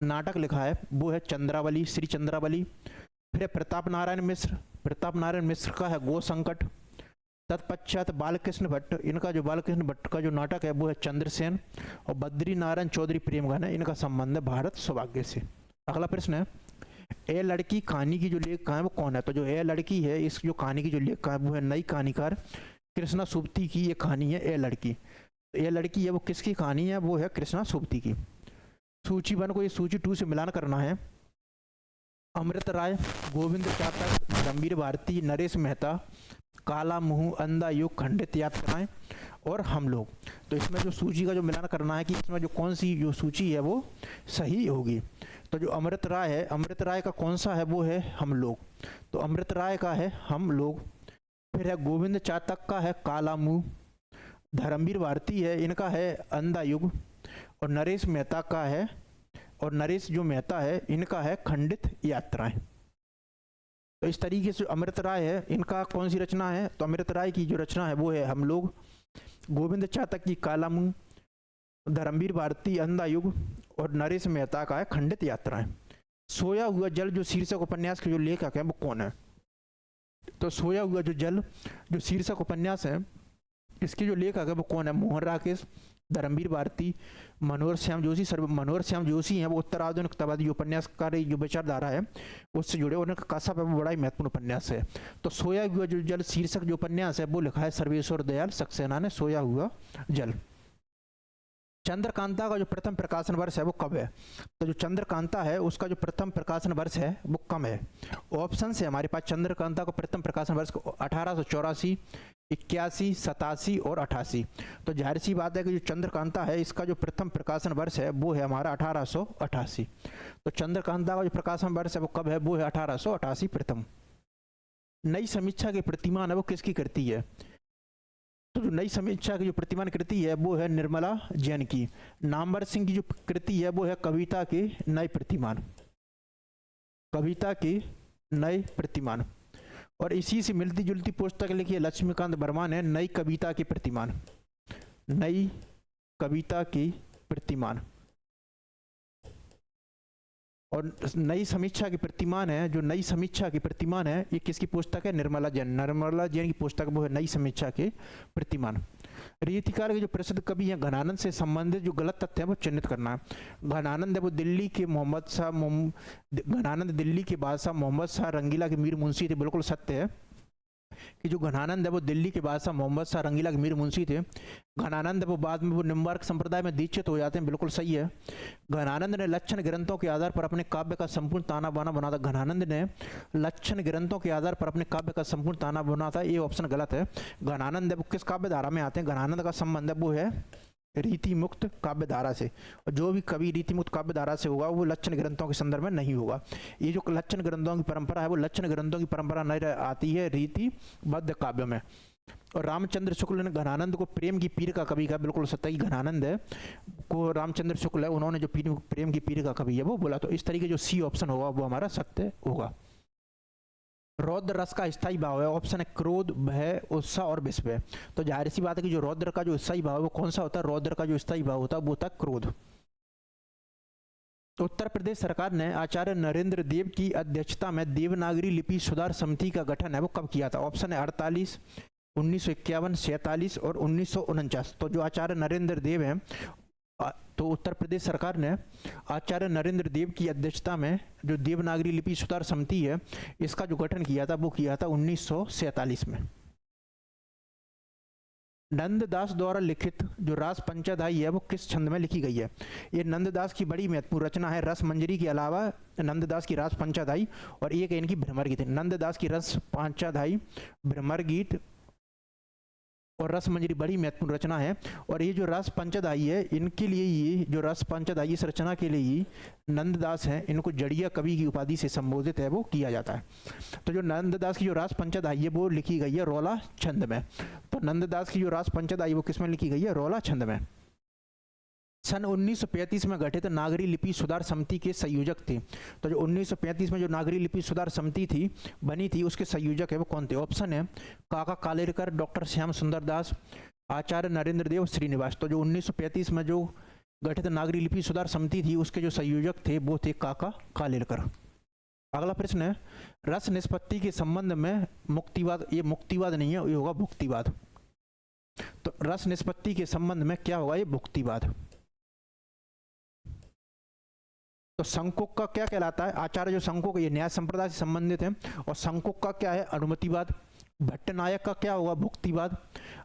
नाटक लिखा है वो है चंद्रावली, श्री चंद्रावली। फिर प्रताप नारायण मिश्र, प्रताप नारायण मिश्र का है गो संकट। तत्पश्चात बालकृष्ण भट्ट, इनका जो बालकृष्ण भट्ट का जो नाटक है वो है चंद्रसेन। और बद्री नारायण चौधरी प्रेमगन है, इनका संबंध है भारत सौभाग्य से। अगला प्रश्न है, ए लड़की कहानी की जो लेखक है वो कौन है। तो जो ए लड़की है, इस जो कहानी की जो लेखक है वो है नई कहानीकार कृष्णा सुप्ती की। ये कहानी है ए लड़की। ए लड़की है वो किसकी कहानी है, वो है कृष्णा सुप्ती की। सूची 1 को ये सूची 2 से मिलान करना है। अमृत राय, गोविंद चातक, गंभीर भारती, नरेश मेहता, काला मुंह, अंधा युग, खंडित यात्राएं और हम लोग। तो इसमें जो सूची का जो मिलान करना है कि इसमें जो कौन सी जो सूची है वो सही होगी। तो जो अमृत राय है, अमृत राय का कौन सा है वो है हम लोग। तो अमृत राय का है हम लोग। फिर है गोविंद चातक का है काला मुंह, धर्मवीर भारती है इनका है अंधा युग, और नरेश मेहता का है, और नरेश जो मेहता है इनका है खंडित यात्राएं। तो इस तरीके से अमृत राय है, इनका कौन सी रचना है, तो अमृत राय की जो रचना है वो है हम लोग, गोविंद चातक की काला मुंह, धर्मवीर भारती अंधा युग, और नरेश मेहता का है खंडित यात्राएं। सोया हुआ जल जो शीर्षक उपन्यास के जो लेखक है वो कौन है। तो सोया हुआ जो जल जो शीर्षक उपन्यास है इसके जो लेखक है वो कौन है, मोहन राकेश, धर्मवीर भारती, मनोहर श्याम जोशी। मनोहर श्याम जोशी हैं वो उत्तराधुनिकतावादी उपन्यासकार जो विचारधारा है उससे जुड़े, उनका कासाप है वो बड़ा ही महत्वपूर्ण उपन्यास है। तो सोया हुआ जो जल शीर्षक जो उपन्यास है वो लिखा है सर्वेश्वर दयाल सक्सेना ने, सोया हुआ जल। चंद्रकांता का जो प्रथम प्रकाशन वर्ष है वो कब है। तो जो चंद्रकांता है उसका जो प्रथम प्रकाशन वर्ष है वो कम है। ऑप्शन है हमारे पास चंद्रकांता का प्रथम प्रकाशन वर्ष 1884, 81, 87 और 88। तो जाहिर सी बात है कि जो चंद्रकांता है इसका जो प्रथम प्रकाशन वर्ष है वो है हमारा 1888। तो चंद्रकांता का जो प्रकाशन वर्ष है वो कब है, वो है 1888 प्रथम। नई समीक्षा की प्रतिमान है वो किसकी कृति है। तो जो नई समीक्षा की जो प्रतिमान कृति है वो है निर्मला जैन की। नामवर सिंह की जो कृति है वो है कविता के नए प्रतिमान, कविता के नए प्रतिमान। और इसी से मिलती जुलती पुस्तक लिखी है लक्ष्मीकांत वर्मा ने, नई कविता की प्रतिमान, नई कविता की प्रतिमान। और नई समीक्षा की प्रतिमान है, जो नई समीक्षा की प्रतिमान है ये किसकी पुस्तक है, निर्मला जैन। निर्मला जैन की पुस्तक वो है नई समीक्षा के प्रतिमान। रीतिकार के जो प्रसिद्ध कवि हैं घनानंद से संबंधित जो गलत तथ्य है वो चिन्हित करना है। घनानंद है वो दिल्ली के घनानंद दिल्ली के बादशाह मोहम्मद शाह रंगीला के मीर मुंशी थे, बिल्कुल सत्य है कि जो घनानंद है वो दिल्ली के बादशाह मोहम्मद शाह रंगीला के मीर मुंशी थे। घनानंद है वो बाद में वो निम्बार्क संप्रदाय में दीक्षित हो जाते हैं, बिल्कुल सही है। घनानंद ने लक्षण ग्रंथों के आधार पर अपने काव्य का संपूर्ण ताना बाना बना था। घनानंद ने लक्षण ग्रंथों के आधार पर अपने काव्य का संपूर्ण ताना बना था, ये ऑप्शन गलत है। घनानंद है वो किस काव्य धारा में आते हैं, घनानंद का संबंध है वो है रीति मुक्त काव्य धारा से, और जो भी कवि रीति मुक्त काव्य धारा से होगा वो लक्षण ग्रंथों के संदर्भ में नहीं होगा। ये जो लक्षण ग्रंथों की परंपरा है वो लक्षण ग्रंथों की परंपरा नहीं आती है रीतिबद्ध काव्य में। और रामचंद्र शुक्ल ने घनानंद को प्रेम की पीर का कवि कहा, बिल्कुल सत्य। घनानंद है को रामचंद्र शुक्ल है उन्होंने जो प्रेम की पीर का कवि है वो बोला। तो इस तरीके जो सी ऑप्शन होगा वो हमारा सत्य होगा। रौद्र रस का स्थायी भाव है, ऑप्शन है क्रोध, भय, उत्साह और विस्मय। तो जाहिर सी बात है कि जो रौद्र का जो स्थायी भाव है वो कौन सा होता है, रौद्र का जो स्थायी भाव होता है वो होता है क्रोध। उत्तर प्रदेश सरकार ने आचार्य नरेंद्र देव की अध्यक्षता में देवनागरी लिपि सुधार समिति का गठन है वो कब किया था। ऑप्शन है 48, 1951, 47 और 1949। तो जो आचार्य नरेंद्र देव हैं तो उत्तर प्रदेश सरकार ने आचार्य नरेंद्र देव की अध्यक्षता में जो देवनागरी लिपि सुधार समिति है इसका जो गठन किया था वो किया था 1947 में। नंददास द्वारा लिखित जो रास पंचदाई है वो किस छंद में लिखी गई है? ये नंददास की बड़ी महत्वपूर्ण रचना है। रस मंजरी के अलावा नंददास की रास पंचदाई और एक इनकी भ्रमर गीत। नंददास की रस पंचदाई, भ्रमर गीत और रस मंजरी बड़ी महत्वपूर्ण रचना है। और ये जो रस पंचदाई है, इनके लिए ये जो रस पंचदाई इस रचना के लिए ही नंददास हैं, इनको जड़िया कवि की उपाधि से संबोधित है वो किया जाता है। तो जो नंददास की जो रास पंचदाई है वो लिखी गई है रौला छंद में। तो नंददास की जो रास पंचदाई वो किस में लिखी गई है? रौला छंद में। सन 1935 में गठित नागरी लिपि सुधार समिति के संयोजक थे। तो जो 1935 में जो नागरी लिपि सुधार समिति थी बनी थी, उसके संयोजक है वो कौन थे? ऑप्शन है काका कालेलकर, डॉक्टर श्याम सुंदर दास, आचार्य नरेंद्र देव, श्रीनिवास। तो जो 1935 में जो गठित नागरी लिपि सुधार समिति थी उसके जो संयोजक थे वो थे काका कालेलकर। अगला प्रश्न है रस निष्पत्ति के संबंध में मुक्तिवाद, ये मुक्तिवाद नहीं है, ये होगा भुक्तिवाद। तो रस निष्पत्ति के संबंध में क्या होगा? ये भुक्तिवाद। तो संकोक का क्या कहलाता है? आचार्य जो संकोक, ये न्याय संप्रदाय से संबंधित है। और संकोक का क्या है? अनुमतिवाद। भट्टनायक का क्या होगा? भुक्तिवाद।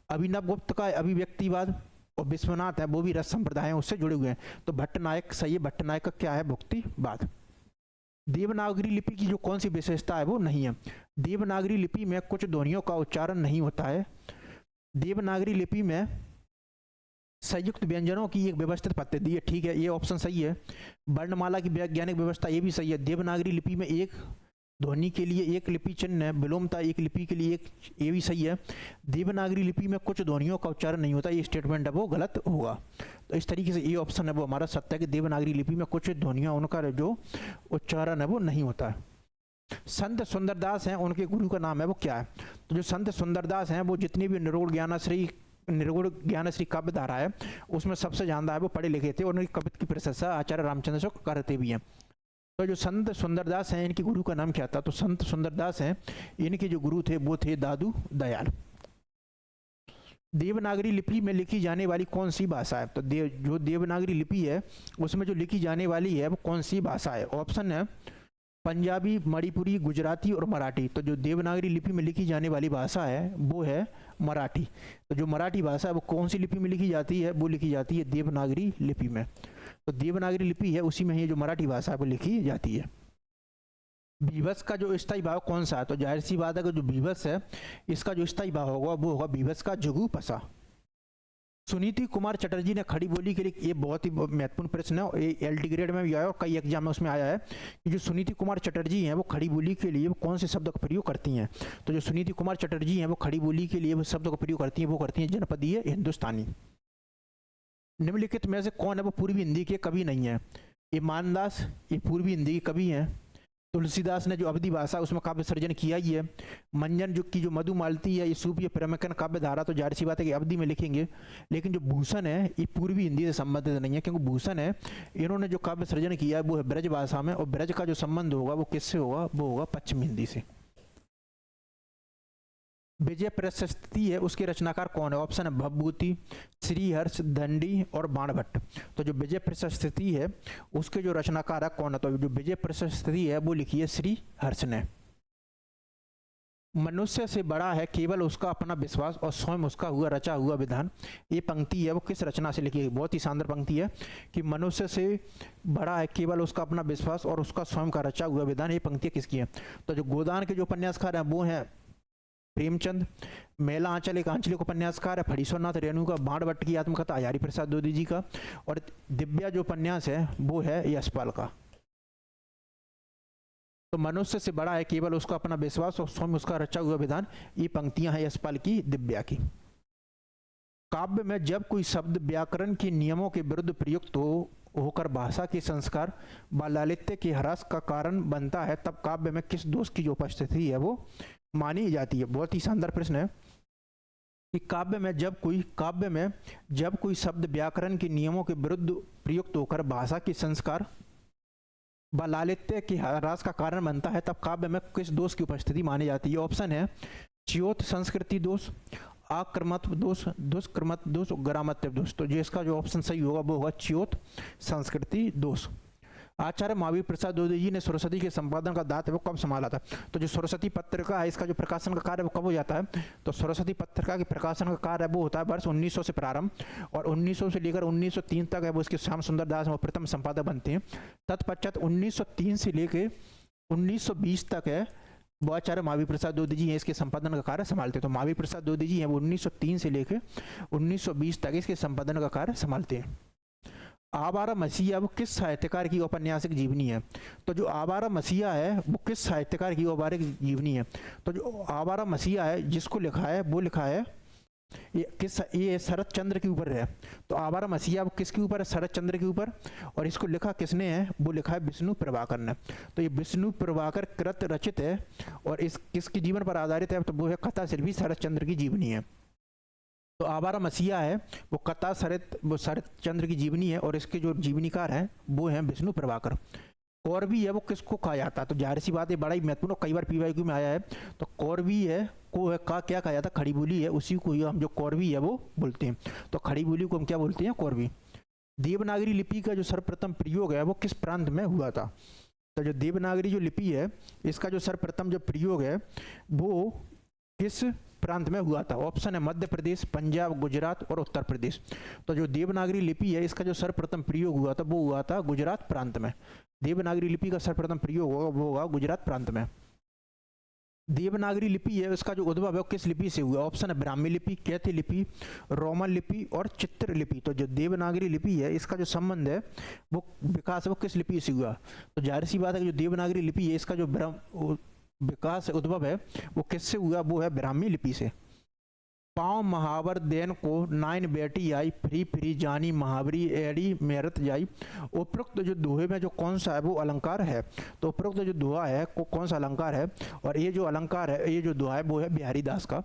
अभिनव गुप्त का अभिव्यक्तिवाद। और विश्वनाथ है वो भी रस संप्रदाय है, उससे जुड़े हुए हैं। तो भट्टनायक सही है। भट्टनायक का क्या है? भुक्तिवाद। देवनागरी लिपि की जो कौन सी विशेषता है वो नहीं है? देवनागरी लिपि में कुछ ध्वनियों का उच्चारण नहीं होता है। देवनागरी लिपि में संयुक्त व्यंजनों की एक व्यवस्थित पद्धति है, ठीक है, ये ऑप्शन सही है। वर्णमाला की वैज्ञानिक व्यवस्था, ये भी सही है। देवनागरी लिपि में एक ध्वनि के लिए एक लिपि चिन्ह है, विलोमता एक लिपि के लिए एक, ये भी सही है। देवनागरी लिपि में कुछ ध्वनियों का उच्चारण नहीं होता, ये स्टेटमेंट है वो गलत होगा। तो इस तरीके से ये ऑप्शन है वो हमारा सत्य है कि देवनागरी लिपि में कुछ ध्वनियाँ, उनका जो उच्चारण है वो नहीं होता है। संत सुंदरदास हैं, उनके गुरु का नाम है वो क्या है? तो जो संत सुंदरदास हैं वो जितनी भी निर्गुण ज्ञानश्री काव्य धारा है उसमें सबसे ज्यादा है वो पढ़े लिखे थे और उनकी कविता की प्रशंसा आचार्य रामचंद्र शुक्ल करते भी हैं। तो जो संत सुंदरदास हैं इनके गुरु का नाम क्या था? तो संत सुंदरदास हैं, इनके जो गुरु थे वो थे दादू दयाल। देवनागरी लिपि में लिखी जाने वाली कौन सी भाषा है? तो जो देवनागरी लिपि है उसमें जो लिखी जाने वाली है वो कौन सी भाषा है? ऑप्शन है पंजाबी, मणिपुरी, गुजराती और मराठी। तो जो देवनागरी लिपि में लिखी जाने वाली भाषा है वो है मराठी। तो जो मराठी भाषा है वो कौन सी लिपि में लिखी जाती है? वो लिखी जाती है देवनागरी लिपि में। तो देवनागरी लिपि है उसी में ही जो मराठी भाषा है वो लिखी जाती है। बीभत्स का जो स्थायी भाव कौन सा है? तो जाहिर सी बात है कि जो बीभत्स है इसका जो स्थायी भाव होगा वो होगा बीभत्स का जुगु पसा। सुनीति कुमार चटर्जी ने खड़ी बोली के लिए, ये बहुत ही महत्वपूर्ण प्रश्न है, ये एलटी ग्रेड में भी आया और कई एग्जाम में उसमें आया है कि जो सुनीति कुमार चटर्जी हैं वो खड़ी बोली के लिए वो कौन से शब्द का प्रयोग करती हैं? तो जो सुनीति कुमार चटर्जी हैं वो खड़ी बोली के लिए वो शब्द का प्रयोग करती हैं, वो करती हैं जनपदीय हिंदुस्तानी। निम्नलिखित में से कौन है वो पूर्वी हिंदी के कवि नहीं है? ये मानदास, ये पूर्वी हिंदी के कवि हैं। तुलसीदास ने जो अवधी भाषा उसमें काव्य सर्जन किया ही है। मंजन युग की जो मधुमालती है ये सूफी प्रमेकन काव्य धारा, तो जाहिर सी बात है कि अवधी में लिखेंगे। लेकिन जो भूषण है ये पूर्वी हिंदी से संबंधित नहीं है, क्योंकि भूषण है इन्होंने जो काव्य सर्जन किया है वो है ब्रज भाषा में, और ब्रज का जो संबंध होगा वो किससे होगा? वो होगा पश्चिमी हिंदी से। विजय प्रशस्ति है उसके रचनाकार कौन है? ऑप्शन है भवभूति, श्रीहर्ष दंडी और बाणभट्ट। तो जो विजय प्रशस्ति है उसके जो रचनाकार है कौन है? तो जो विजय प्रशस्ति है वो लिखी है श्रीहर्ष ने। मनुष्य से बड़ा है केवल उसका अपना विश्वास और स्वयं उसका हुआ रचा हुआ विधान। ये पंक्ति है वो किस रचना से लिखी है? बहुत ही शानदार पंक्ति है कि मनुष्य से बड़ा है केवल उसका अपना विश्वास और उसका स्वयं का रचा हुआ विधान। ये पंक्ति किसकी है? तो जो गोदान के जो उपन्यासकार हैं वो हैं प्रेमचंद। मेला आंचल एक आंचलिक उपन्यासकार है फणीश्वरनाथ रेणु का। बाणभट्ट की आत्मकथा हजारी प्रसाद द्विवेदी जी का। और दिव्या जो उपन्यास है वो है यशपाल का। तो मनुष्य से बड़ा है केवल उसका अपना विश्वास और स्वयं उसका रचा हुआ विधान, ये पंक्तियां हैं यशपाल की, दिव्या की। काव्य में जब कोई शब्द व्याकरण के नियमों के विरुद्ध प्रयुक्त होकर भाषा के संस्कार व लालित्य के ह्रास का कारण बनता है तब काव्य में किस दोष की जो उपस्थिति है वो मानी जाती है? बहुत ही शानदार प्रश्न है कि काव्य में जब कोई शब्द व्याकरण के नियमों के विरुद्ध प्रयुक्त होकर भाषा के संस्कार व लालित्य के ह्रास का कारण बनता है तब काव्य में किस दोष की उपस्थिति मानी जाती है? ऑप्शन है च्योत संस्कृति दोष, आक्रमत्व दोष, दुष्क्रमत्व दोष, ग्रामत्व दोष। तो जो इसका जो ऑप्शन सही होगा वो होगा च्योत संस्कृति दोष। आचार्य महावीर प्रसाद द्विवेदी जी ने सरस्वती के संपादन का दायित्व वो कब संभाला था? तो जो सरस्वती पत्रिका है इसका जो प्रकाशन का कार्य वो कब हो जाता है? तो सरस्वती पत्रिका के प्रकाशन का कार्य वो होता है वर्ष 1900 से प्रारंभ, और 1900 से लेकर 1903 तक है वो इसके श्याम सुंदर दास वो प्रथम संपादक बनते हैं। तत्पश्चात 1903 से लेकर 1920 तक है वो आचार्य महावीर प्रसाद द्विवेदी जी हैं इसके संपादन का कार्य संभालते हैं। तो महावीर प्रसाद द्विवेदी जी हैं वो 1903 से लेकर 1920 तक इसके संपादन का कार्य संभालते हैं। आवारा मसीहा वो किस साहित्यकार की औपन्यासिक जीवनी है? तो जो आवारा मसीहा है वो किस साहित्यकार की औपन्यासिक जीवनी है? तो जो आवारा मसीहा है जिसको लिखा है वो लिखा है ये शरद चंद्र के ऊपर है। तो आवारा मसीहा वो किसके ऊपर है? शरद चंद्र के ऊपर। और इसको लिखा किसने है? वो लिखा है विष्णु प्रभाकर ने। तो ये विष्णु प्रभाकर कृत रचित है और इस किसके जीवन पर आधारित है? तो वो है कथा शिल्पी शरद चंद्र की जीवनी है। तो आवारा मसीहा है वो कथा शरद चंद्र की जीवनी है और इसके जो जीवनीकार हैं वो हैं विष्णु प्रभाकर। कौरवी है वो किसको कहा जाता है? तो जाहिर सी बात है बड़ा ही महत्वपूर्ण, कई बार पीवाईक्यू में आया है। तो कौरवी है को है का क्या कहा जाता है? खड़ी बोली है, उसी को ही हम जो कौरवी है वो बोलते हैं। तो खड़ी बोली को हम क्या बोलते हैं? कौरवी। देवनागरी लिपि का जो सर्वप्रथम प्रयोग है वो किस प्रांत में हुआ था? तो जो देवनागरी जो लिपि है इसका जो सर्वप्रथम जो प्रयोग है वो किस प्रांत में हुआ था? ऑप्शन है मध्य प्रदेश, पंजाब, गुजरात और उत्तर प्रदेश। तो जो देवनागरी लिपि है इसका जो सर्वप्रथम प्रयोग हुआ था वो हुआ था गुजरात प्रांत में। देवनागरी लिपि का सर्वप्रथम प्रयोग होगा वो होगा गुजरात प्रांत में। देवनागरी लिपि है इसका जो उद्भव है किस लिपि से हुआ? ऑप्शन है ब्राह्मी लिपि, कैथी लिपि, रोमन लिपि और चित्र लिपि। तो जो देवनागरी लिपि है इसका जो संबंध है वो विकास है वो किस लिपि से हुआ? तो जाहिर सी बात है कि जो देवनागरी लिपि है इसका जो विकास उद्भव है वो किससे हुआ? वो है ब्राह्मी लिपि से। पाँव महावर देन को नाइन बेटी आई, फ्री फ्री जानी महावरी एड़ी मेरत जाई। उपरोक्त जो दोहे में जो कौन सा है वो अलंकार है? तो उपरोक्त जो दोहा है वो कौन सा अलंकार है? और ये जो अलंकार है ये जो दोहा है वो है बिहारी दास का।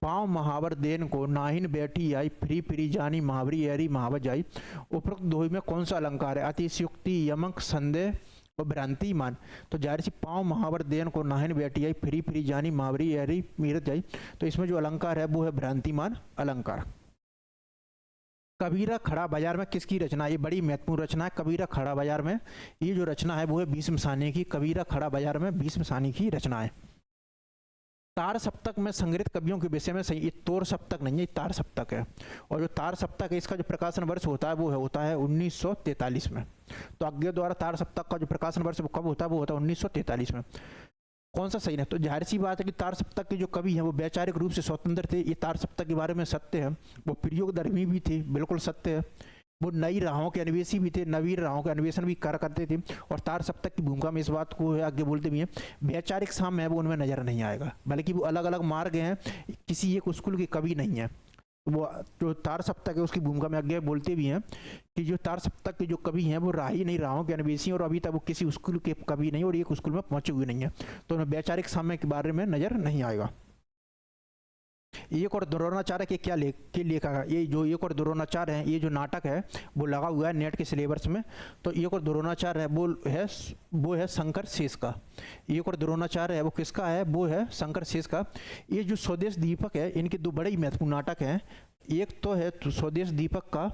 पाँव महावर देन को नाहिन बेटी आई, फ्री फ्री जानी महावरी एड़ी महावर जाई। उपरोक्त दोहे में कौन सा अलंकार है? अतिशयोक्ति, यमक, संदेह और भ्रांति मान। तो जाहिर सी पाँव महावर देन को नाहिन बेटी आई, फ्री फ्री जानी महावरी एरी मीरत जाई। तो इसमें जो अलंकार है वो है भ्रांतिमान अलंकार। कबीरा खड़ा बाजार में किसकी रचना? ये बड़ी महत्वपूर्ण रचना है कबीरा खड़ा बाजार में। ये जो रचना है वो है भीष्म साहनी की। कबीरा खड़ा बाजार में भीष्म साहनी की रचना है। तार सप्तक में संग्रहित कवियों के विषय में सही, ये तोर सप्तक नहीं है, ये तार सप्तक है। और जो तार सप्तक है इसका जो प्रकाशन वर्ष होता है वो होता है 1943 में। तो अज्ञे द्वारा तार सप्तक का जो प्रकाशन वर्ष वो कब होता है? वो होता है 1943 में। कौन सा सही है? तो जाहिर सी बात है कि तार सप्तक के जो कवि हैं वो वैचारिक रूप से स्वतंत्र थे। ये तार सप्तक के बारे में सत्य है। वो प्रयोगधर्मी भी थे, बिल्कुल सत्य है। वो नई राहों के अन्वेषी भी थे, नवीन राहों के अन्वेषण भी करते थे। और तार सप्तक की भूमिका में इस बात को आगे बोलते भी हैं वैचारिक साम्य है वो उनमें नजर नहीं आएगा, बल्कि वो अलग अलग मार्ग हैं, किसी एक स्कूल के कवि नहीं है। वो जो तार सप्तक है उसकी भूमिका में आगे बोलते भी हैं कि जो तार सप्तक के जो कवि हैं वो राही नहीं राहों के अन्वेषी और अभी तक वो किसी स्कूल के कवि नहीं और एक स्कूल में पहुंचे हुए नहीं है। तो उन्हें वैचारिक साम्य के बारे में नजर नहीं आएगा। एक और द्रोणाचार्य के क्या लेखा है? ये जो एक और द्रोणाचार्य है ये जो नाटक है वो लगा हुआ है नेट के सिलेबस में। तो एक और द्रोणाचार्य है वो है शंकर शेष का। एक और द्रोणाचार्य है वो किसका है? वो है शंकर शेष का। ये जो स्वदेश दीपक है इनके दो बड़े ही महत्वपूर्ण नाटक हैं। एक तो है स्वदेश दीपक का,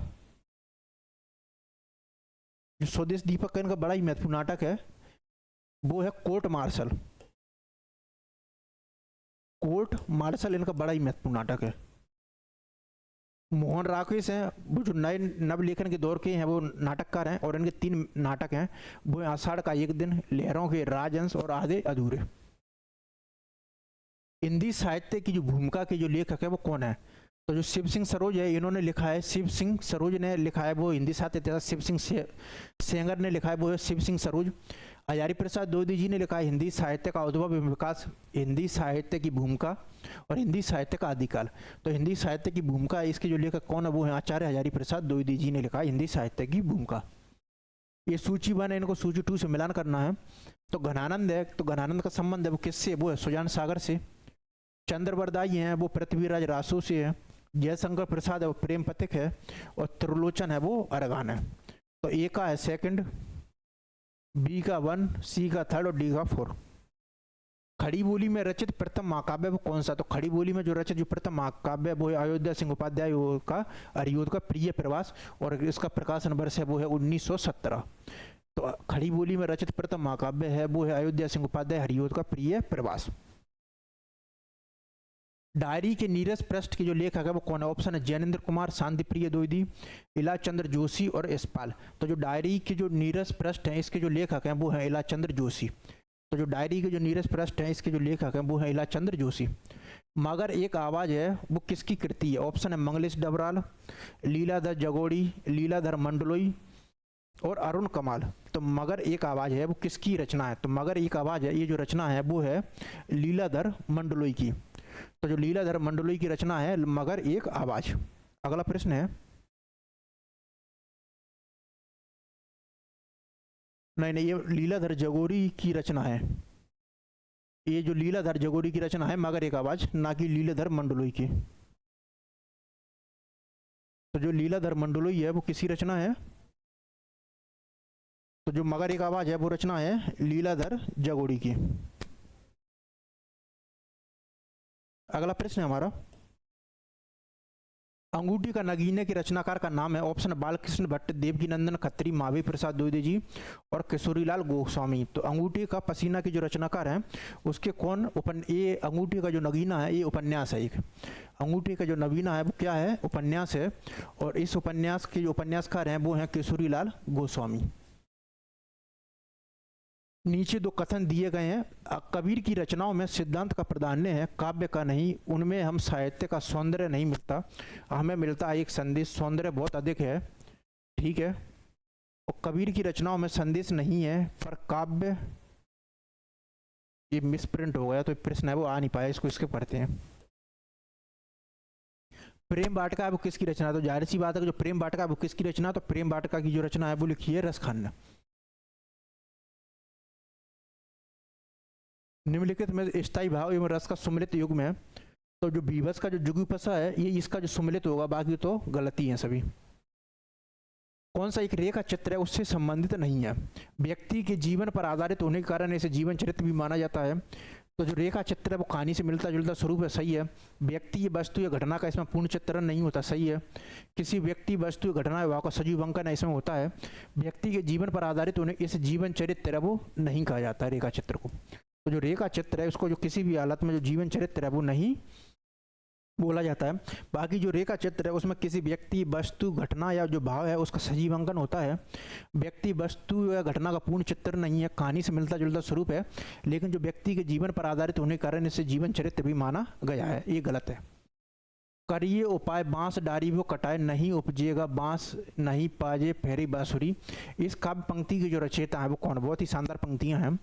जो स्वदेश दीपक का इनका बड़ा ही महत्वपूर्ण नाटक है वो है कोर्ट मार्शल। कोर्ट मार्शल इनका बड़ा ही महत्वपूर्ण नाटक है। मोहन राकेश हैं वो जो नए नवलेखन के दौर के हैं वो नाटककार हैं और इनके 3 नाटक हैं वो है आषाढ़ का एक दिन, लहरों के राजहंस और आधे अधूरे। हिंदी साहित्य की जो भूमिका के जो लेखक है वो कौन है? तो जो शिव सिंह सरोज है इन्होंने लिखा है, शिव सिंह सरोज ने लिखा है वो हिंदी साहित्य इतिहास। शिव सिंह सेंगर ने लिखा है वो है शिव सिंह सरोज। हजारी प्रसाद द्विवेदी जी ने लिखा है हिंदी साहित्य का उद्भव एवं विकास, हिंदी साहित्य की भूमिका और हिंदी साहित्य का आदिकाल। तो हिंदी साहित्य की भूमिका इसके जो लेखक कौन है वो है आचार्य हजारी प्रसाद द्विवेदी जी ने लिखा है हिंदी साहित्य की भूमिका। ये सूची 1 है, इनको सूची 2 से मिलान करना है। तो घनानंद है, तो घनानंद का संबंध है वो किससे? वो है सुजान सागर से। चंद्रवरदाई हैं वो पृथ्वीराज रासो से है। जयशंकर प्रसाद है वो प्रेम पथिक है और त्रिलोचन है वो अरगान है। तो ए का है सेकंड, बी का 1, सी का 3rd और डी का 4। खड़ी बोली में रचित प्रथम महाकाव्य वो कौन सा? तो खड़ी बोली में जो रचित जो प्रथम महाकाव्य वो है अयोध्या सिंह उपाध्याय का अरियोध का प्रिय प्रवास और इसका प्रकाशन वर्ष है वो है 1917। तो खड़ी बोली में रचित प्रथम महाकाव्य है वो है अयोध्या सिंह उपाध्याय हरिओद का प्रिय प्रवास। डायरी के नीरज पृष्ठ के जो लेखक है वो कौन है? ऑप्शन है जैनेन्द्र कुमार, शांति प्रिय द्विवेदी, इलाचंद्र जोशी और यशपाल। तो जो डायरी के जो नीरज पृष्ठ हैं इसके जो लेखक हैं वो है इलाचंद्र जोशी। तो जो डायरी के जो नीरज पृष्ठ हैं इसके जो लेखक हैं वो है इलाचंद्र जोशी। मगर एक आवाज है वो किसकी कृति है? ऑप्शन है मंगलेश डबराल, लीलाधर जगोड़ी, लीलाधर मंडलोई और अरुण कमाल। तो मगर एक आवाज है वो किसकी रचना है? तो मगर एक आवाज है ये जो रचना है वो है लीलाधर मंडलोई की। तो जो लीलाधर मंडलोई की रचना है मगर एक आवाज। अगला प्रश्न है, नहीं ये लीलाधर जगोरी की रचना है। ये जो लीलाधर जगोरी की रचना है मगर एक आवाज, ना कि लीलाधर मंडलोई की। तो जो लीलाधर मंडलोई है वो किसी रचना है? तो जो मगर एक आवाज है वो रचना है लीलाधर जगोरी की। अगला प्रश्न है हमारा, अंगूठी का नगीने के रचनाकार का नाम है। ऑप्शन बालकृष्ण भट्ट, देवकीनंदन खत्री, महावीर प्रसाद द्विवेदी जी और किशोरीलाल गोस्वामी। तो अंगूठी का पसीना के जो रचनाकार हैं उसके कौन ये अंगूठी का जो नगीना है ये उपन्यास है। एक अंगूठी का जो नगीना है वो क्या है? उपन्यास है। और इस उपन्यास के जो उपन्यासकार हैं वो हैं किशोरीलाल गोस्वामी। नीचे दो कथन दिए गए हैं। कबीर की रचनाओं में सिद्धांत का प्राधान्य है, काव्य का नहीं। उनमें हम साहित्य का सौंदर्य नहीं मिलता, हमें मिलता है एक संदेश। सौंदर्य बहुत अधिक है, ठीक है। और कबीर की रचनाओं में संदेश नहीं है पर काव्य, ये मिसप्रिंट हो गया तो प्रश्न है वो आ नहीं पाया, इसको इसके पढ़ते हैं। प्रेम वाटिका है वो किसकी रचना है? तो जाहिर सी बात है जो प्रेम वाटिका है वो किसकी रचना है? तो प्रेम वाटिका की जो रचना है वो लिखी है रसखान ने। निम्नलिखित में स्थायी भाव एवं रस का सुमिलित युग में, तो जो बीभत्स का जो जुगुप्सा है ये इसका जो सुमिलित होगा, बाकी तो गलती है सभी। कौन सा एक रेखा चित्र है उससे संबंधित नहीं है? व्यक्ति के जीवन पर आधारित होने के कारण इसे जीवन चरित्र भी माना जाता है। तो जो रेखा चित्र है वो कहानी से मिलता जुलता स्वरूप है, सही है। व्यक्ति, वस्तु या घटना का इसमें पूर्ण चित्रण नहीं होता, सही है। किसी व्यक्ति, वस्तु या घटना का सजीव अंकन इसमें होता है। व्यक्ति के जीवन पर आधारित होने इस जीवन चरित्र वो नहीं कहा जाता है रेखा चित्र को। तो जो रेखा चित्र है उसको जो किसी भी हालत में जो जीवन चरित्र है वो नहीं बोला जाता है। बाकी जो रेखा चित्र है उसमें किसी व्यक्ति, वस्तु, घटना या जो भाव है उसका सजीव अंकन होता है। व्यक्ति, वस्तु या घटना का पूर्ण चित्र नहीं है, कहानी से मिलता जुलता स्वरूप है। लेकिन जो व्यक्ति के जीवन पर आधारित होने के कारण इसे जीवन चरित्र भी माना गया है, ये गलत है। करिए उपाय बांस डारी वो कटाए, नहीं उपजेगा बांस नहीं पाजे फेरी बांसुरी। इस काव्य पंक्ति की जो रचयिता है वो कौन? बहुत ही शानदार पंक्तियां हैं।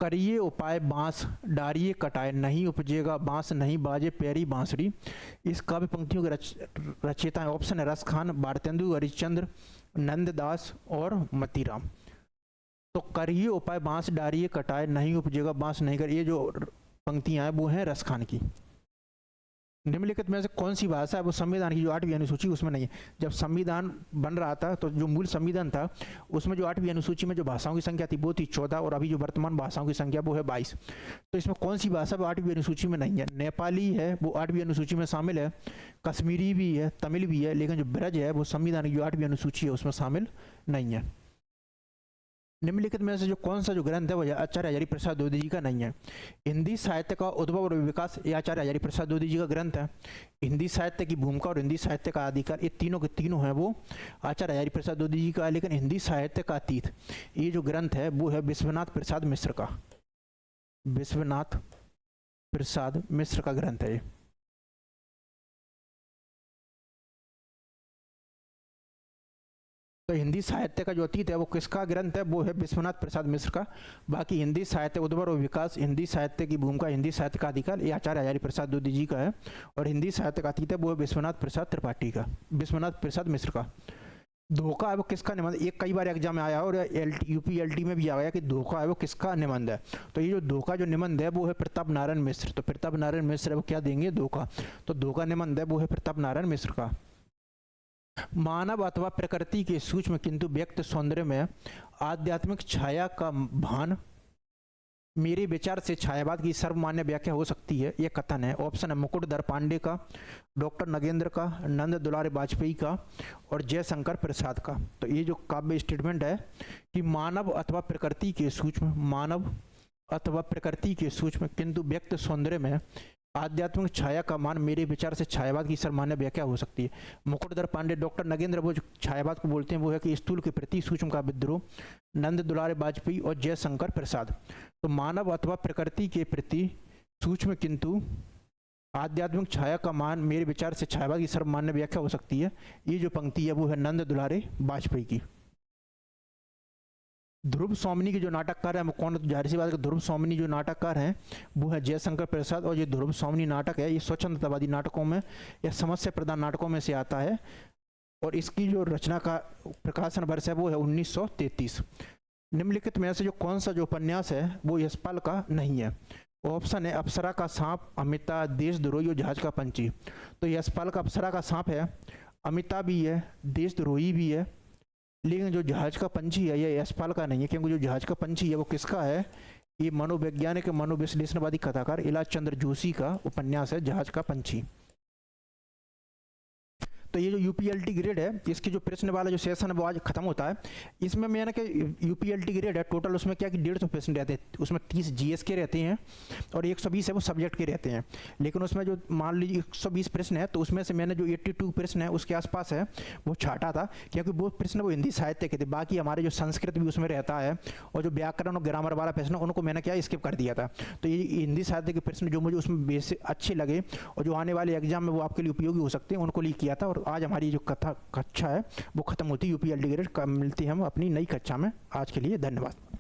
करिए उपाय बांस डारिये कटाए, नहीं उपजेगा बांस नहीं बाजे प्यारी बांसुरी। इस काव्य पंक्तियों के रचयिता है। ऑप्शन है रसखान, भारतेंदु हरिश्चंद्र, नंददास और मतीराम। तो करिए उपाय बांस डारिये कटाए, नहीं उपजेगा बांस नहीं कर, ये जो पंक्तियां हैं वो हैं रसखान की। निम्नलिखित में से कौन सी भाषा है वो संविधान की जो 8वीं अनुसूची उसमें नहीं है? जब संविधान बन रहा था तो जो मूल संविधान था उसमें जो 8वीं अनुसूची में जो भाषाओं की संख्या थी वो थी 14 और अभी जो वर्तमान भाषाओं की संख्या वो है 22। तो इसमें कौन सी भाषा वो 8वीं अनुसूची में नहीं है? नेपाली है वो 8वीं अनुसूची में शामिल है, कश्मीरी भी है, तमिल भी है, लेकिन जो ब्रज है वो संविधान की जो 8वीं अनुसूची है उसमें शामिल नहीं है। निम्नलिखित में से जो कौन सा जो ग्रंथ है वो आचार्य हजारी प्रसाद द्विवेदी जी का नहीं है? हिंदी साहित्य का उद्भव और विकास, ये आचार्य हजारी प्रसाद द्विवेदी जी का ग्रंथ है। हिंदी साहित्य की भूमिका और हिंदी साहित्य का आदिकाल, ये तीनों के तीनों हैं वो आचार्य हजारी प्रसाद द्विवेदी जी का है। लेकिन हिंदी साहित्य का अतीत ये जो ग्रंथ है वो है विश्वनाथ प्रसाद मिश्र का। विश्वनाथ प्रसाद मिश्र का ग्रंथ है। तो हिंदी साहित्य का जो अतीत है वो किसका ग्रंथ है? वो है विश्वनाथ प्रसाद मिश्र का। बाकी हिंदी साहित्य उद्भव और विकास, हिंदी साहित्य की भूमिका, हिंदी साहित्य का आदिकाल, ये आचार्य हजारी प्रसाद द्विवेदी जी का है। और हिंदी साहित्य का अतीत है वो है विश्वनाथ प्रसाद त्रिपाठी का, विश्वनाथ प्रसाद मिश्र का। धोखा है वो किसका निबंध? एक कई बार एग्जाम में आया और यूपीएलटी में भी आ गया कि धोखा है वो किसका निबंध है। तो ये जो धोखा जो निबंध है वो है प्रताप नारायण मिश्र। तो प्रताप नारायण मिश्र है वो क्या देंगे? धोखा। तो धोखा निबंध है वो है प्रताप नारायण मिश्र का। मानव अथवा प्रकृति के सूक्ष्म किंतु व्यक्त सौंदर्य में आध्यात्मिक छाया का भान मेरे विचार से छायावाद की सर्वमान्य व्याख्या हो सकती है, ये कथन है। ऑप्शन है मुकुटधर पांडे का, डॉक्टर नगेंद्र का, नंद दुलारे वाजपेयी का और जयशंकर प्रसाद का। तो ये जो काव्य स्टेटमेंट है कि मानव अथवा प्रकृति के सूक्ष्म, मानव अथवा प्रकृति के सूक्ष्म किंतु व्यक्त सौंदर्य में आध्यात्मिक छाया का मान मेरे विचार से छायावाद की सर्वमान्य व्याख्या हो सकती है। मुकुटधर पांडे, डॉक्टर नगेंद्र वो जो छायावाद को बोलते हैं वो है कि स्थूल के प्रति सूक्ष्म का विद्रोह, नंद दुलारे वाजपेयी और जयशंकर प्रसाद। तो मानव अथवा प्रकृति के प्रति सूक्ष्म किंतु आध्यात्मिक छाया का मान मेरे विचार से छायावाद की सर्वमान्य व्याख्या हो सकती है। ये जो पंक्ति है वो है नंद दुलारे वाजपेयी की। ध्रुव सौमनी के जो नाटककार हैं वो कौन, जाहिर सी बात है ध्रुव सौमनी जो नाटककार हैं वो है जयशंकर प्रसाद। और ये ध्रुव सौमनी नाटक है, ये स्वतंत्रतावादी नाटकों में या समस्या प्रधान नाटकों में से आता है और इसकी जो रचना का प्रकाशन वर्ष है वो है 1933। निम्नलिखित में से जो कौन सा जो उपन्यास है वो यशपाल का नहीं है। ऑप्शन है अप्सरा का सांप, अमिता, देशद्रोही और जहाज का पंछी। तो यशपाल का अप्सरा का सांप है, अमिता भी है, देशद्रोही भी है, लेकिन जो जहाज का पंछी है ये यशपाल का नहीं है, क्योंकि जो जहाज का पंछी है वो किसका है, ये मनोवैज्ञानिक मनोविश्लेषणवादी कथाकार इलाज चंद्र जोशी का उपन्यास है जहाज का पंछी। तो ये जो यूपीएलटी ग्रेड है इसकी जो प्रश्न वाला जो सेशन है वो आज खत्म होता है। इसमें मैंने कि यूपीएलटी ग्रेड है टोटल, उसमें क्या कि 150 प्रश्न रहते हैं, उसमें 30 जीएस के रहते हैं और 120 है वो सब्जेक्ट के रहते हैं। लेकिन उसमें जो मान लीजिए 120 प्रश्न है तो उसमें से मैंने जो 82 प्रश्न है उसके आसपास है वो छाटा था, क्योंकि वो प्रश्न वो हिंदी साहित्य के थे। बाकी हमारे जो संस्कृत भी उसमें रहता है और जो व्याकरण और ग्रामर वाला प्रश्न उनको मैंने क्या स्किप कर दिया था। तो ये हिंदी साहित्य के प्रश्न जो मुझे उसमें बेसिक अच्छे लगे और जो आने वाले एग्जाम में वो आपके लिए उपयोगी हो सकते हैं उनको लिए किया था। और आज हमारी जो कक्षा है वो खत्म होती है यूपीएलटी ग्रेड। मिलती है हम अपनी नई कक्षा में। आज के लिए धन्यवाद।